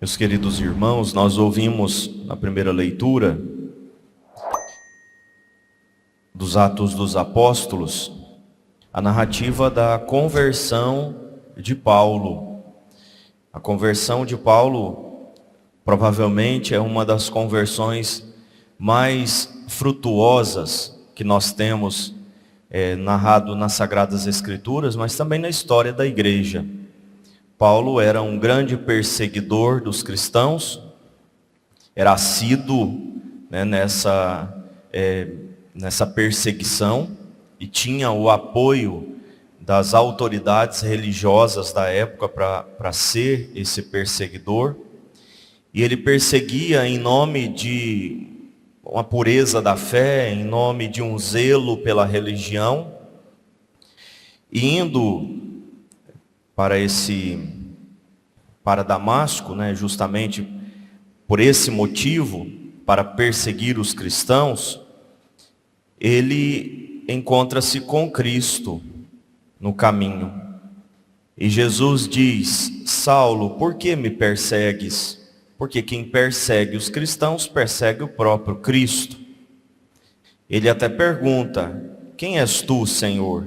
Meus queridos irmãos, nós ouvimos na primeira leitura dos Atos dos Apóstolos a narrativa da conversão de Paulo. A conversão de Paulo provavelmente é uma das conversões mais frutuosas que nós temos narrado nas Sagradas Escrituras, mas também na história da igreja. Paulo era um grande perseguidor dos cristãos, era assíduo nessa perseguição e tinha o apoio das autoridades religiosas da época para ser esse perseguidor. E ele perseguia em nome de uma pureza da fé, em nome de um zelo pela religião, e indo para Damasco, justamente por esse motivo, para perseguir os cristãos, ele encontra-se com Cristo no caminho. E Jesus diz: Saulo, por que me persegues? Porque quem persegue os cristãos persegue o próprio Cristo. Ele até pergunta: quem és tu, Senhor?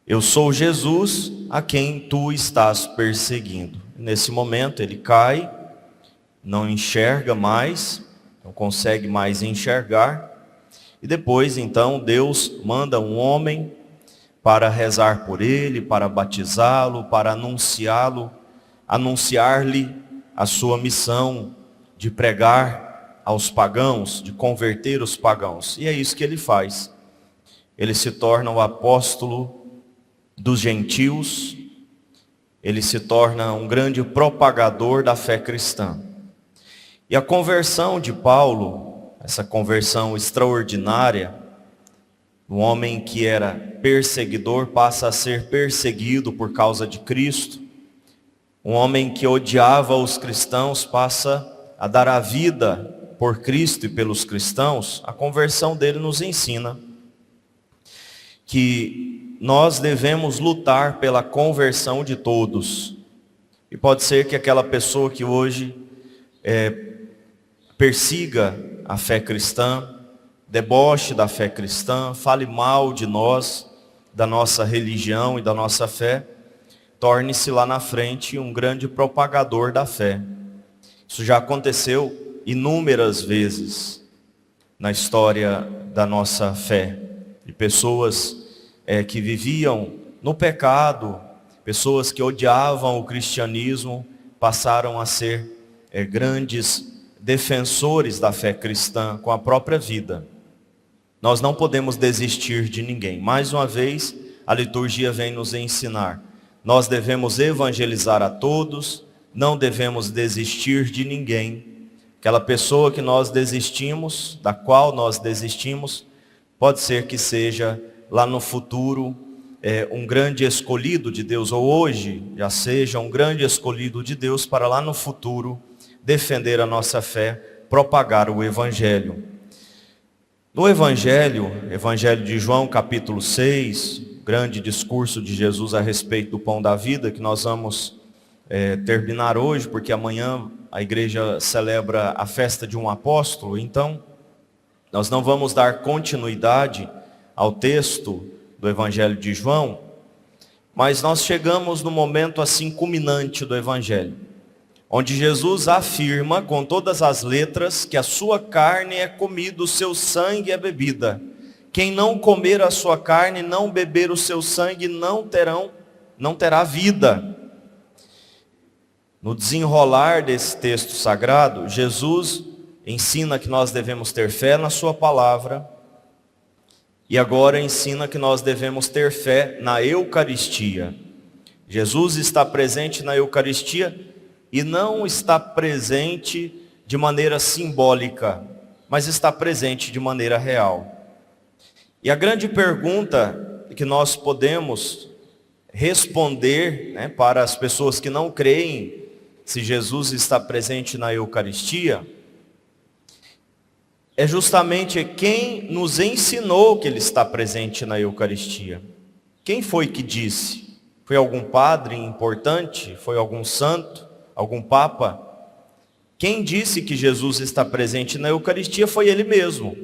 Eu sou Jesus a quem tu estás perseguindo. Nesse momento ele cai, não enxerga mais, não consegue mais enxergar. E depois então Deus manda um homem para rezar por ele, para batizá-lo, para anunciar-lhe a sua missão de pregar aos pagãos, de converter os pagãos. E é isso que ele faz. Ele se torna o apóstolo dos gentios, ele se torna um grande propagador da fé cristã. E a conversão de Paulo, essa conversão extraordinária, um homem que era perseguidor passa a ser perseguido por causa de Cristo. Um homem que odiava os cristãos passa a dar a vida por Cristo e pelos cristãos. A conversão dele nos ensina que nós devemos lutar pela conversão de todos. E pode ser que aquela pessoa que hoje persiga a fé cristã, deboche da fé cristã, fale mal de nós, da nossa religião e da nossa fé, torne-se lá na frente um grande propagador da fé. Isso já aconteceu inúmeras vezes na história da nossa fé. De pessoas que viviam no pecado, pessoas que odiavam o cristianismo, passaram a ser grandes defensores da fé cristã com a própria vida. Nós não podemos desistir de ninguém. Mais uma vez, a liturgia vem nos ensinar. Nós devemos evangelizar a todos, não devemos desistir de ninguém. Aquela pessoa que nós desistimos, da qual nós desistimos, pode ser que seja lá no futuro um grande escolhido de Deus, ou hoje já seja um grande escolhido de Deus para lá no futuro defender a nossa fé, propagar o Evangelho. No Evangelho de João capítulo 6, grande discurso de Jesus a respeito do pão da vida, que nós vamos terminar hoje, porque amanhã a igreja celebra a festa de um apóstolo, então nós não vamos dar continuidade ao texto do Evangelho de João, mas nós chegamos no momento assim culminante do Evangelho, onde Jesus afirma com todas as letras que a sua carne é comida, o seu sangue é bebida. Quem não comer a sua carne, não beber o seu sangue, não terá vida. No desenrolar desse texto sagrado, Jesus ensina que nós devemos ter fé na sua palavra, e agora ensina que nós devemos ter fé na Eucaristia. Jesus está presente na Eucaristia e não está presente de maneira simbólica, mas está presente de maneira real. E a grande pergunta que nós podemos responder para as pessoas que não creem se Jesus está presente na Eucaristia, é justamente quem nos ensinou que Ele está presente na Eucaristia. Quem foi que disse? Foi algum padre importante? Foi algum santo? algum papa, quem disse que Jesus está presente na Eucaristia foi Ele mesmo.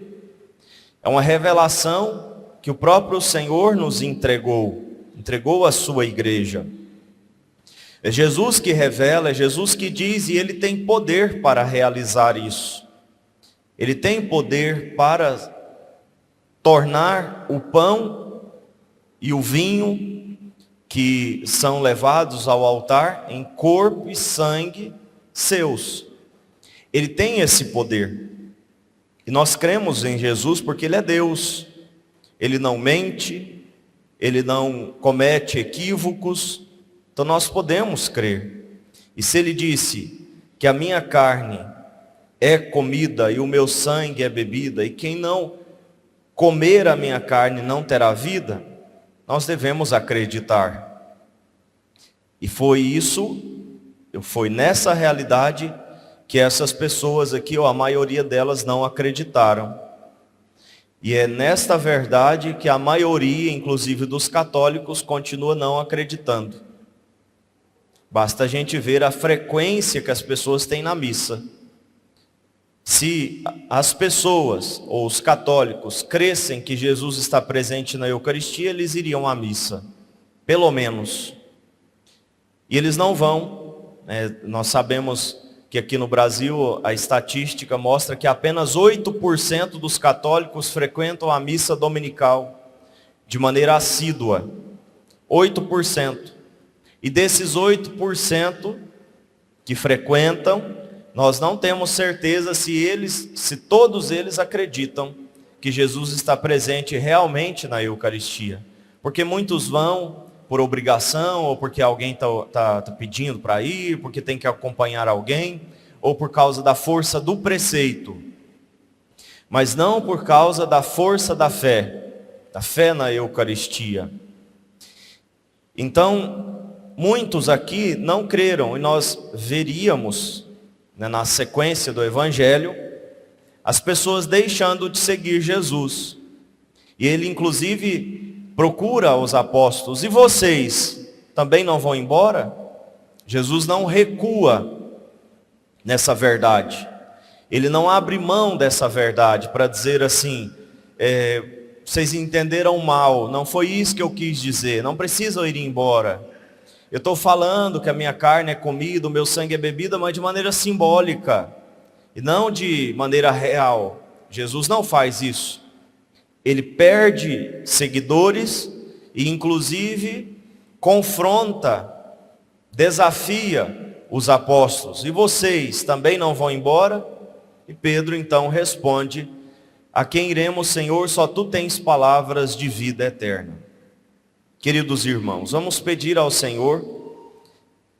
É uma revelação que o próprio Senhor nos entregou à sua igreja. É Jesus que revela, é Jesus que diz, e Ele tem poder para realizar isso. Ele tem poder para tornar o pão e o vinho que são levados ao altar em corpo e sangue seus. Ele tem esse poder. E nós cremos em Jesus porque Ele é Deus. Ele não mente, Ele não comete equívocos. Então nós podemos crer. E se Ele disse que a minha carne é comida e o meu sangue é bebida, e quem não comer a minha carne não terá vida, nós devemos acreditar. E foi nessa realidade que essas pessoas aqui, ou a maioria delas, não acreditaram. E é nesta verdade que a maioria, inclusive dos católicos, continua não acreditando. Basta a gente ver a frequência que as pessoas têm na missa. Se as pessoas, ou os católicos, crescem que Jesus está presente na Eucaristia, eles iriam à missa, pelo menos. E eles não vão. Nós sabemos que aqui no Brasil a estatística mostra que apenas 8% dos católicos frequentam a missa dominical de maneira assídua. 8%. E desses 8% que frequentam, nós não temos certeza se todos eles acreditam que Jesus está presente realmente na Eucaristia. Porque muitos vão por obrigação, ou porque alguém está pedindo para ir, porque tem que acompanhar alguém, ou por causa da força do preceito. Mas não por causa da força da fé na Eucaristia. Então, muitos aqui não creram, e nós veríamos, na sequência do Evangelho, as pessoas deixando de seguir Jesus. E Ele, inclusive, procura os apóstolos. E vocês também não vão embora? Jesus não recua nessa verdade. Ele não abre mão dessa verdade para dizer assim, vocês entenderam mal, não foi isso que eu quis dizer, não precisam ir embora. Eu estou falando que a minha carne é comida, o meu sangue é bebida, mas de maneira simbólica, e não de maneira real. Jesus não faz isso. Ele perde seguidores e inclusive confronta, desafia os apóstolos. E vocês também não vão embora? E Pedro então responde, a quem iremos, Senhor? Só Tu tens palavras de vida eterna. Queridos irmãos, vamos pedir ao Senhor,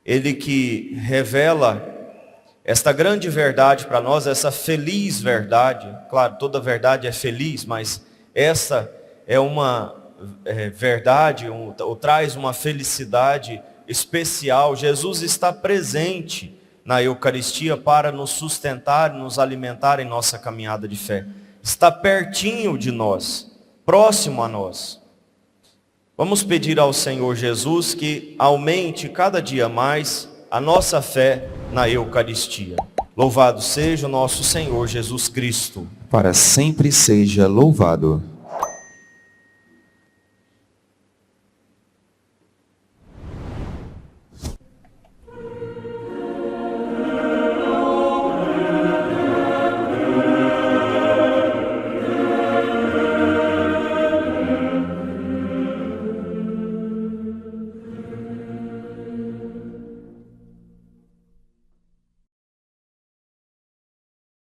Ele que revela esta grande verdade para nós, essa feliz verdade. Claro, toda verdade é feliz, mas essa é uma verdade, ou traz uma felicidade especial. Jesus está presente na Eucaristia para nos sustentar, nos alimentar em nossa caminhada de fé. Está pertinho de nós, próximo a nós. Vamos pedir ao Senhor Jesus que aumente cada dia mais a nossa fé na Eucaristia. Louvado seja o nosso Senhor Jesus Cristo. Para sempre seja louvado.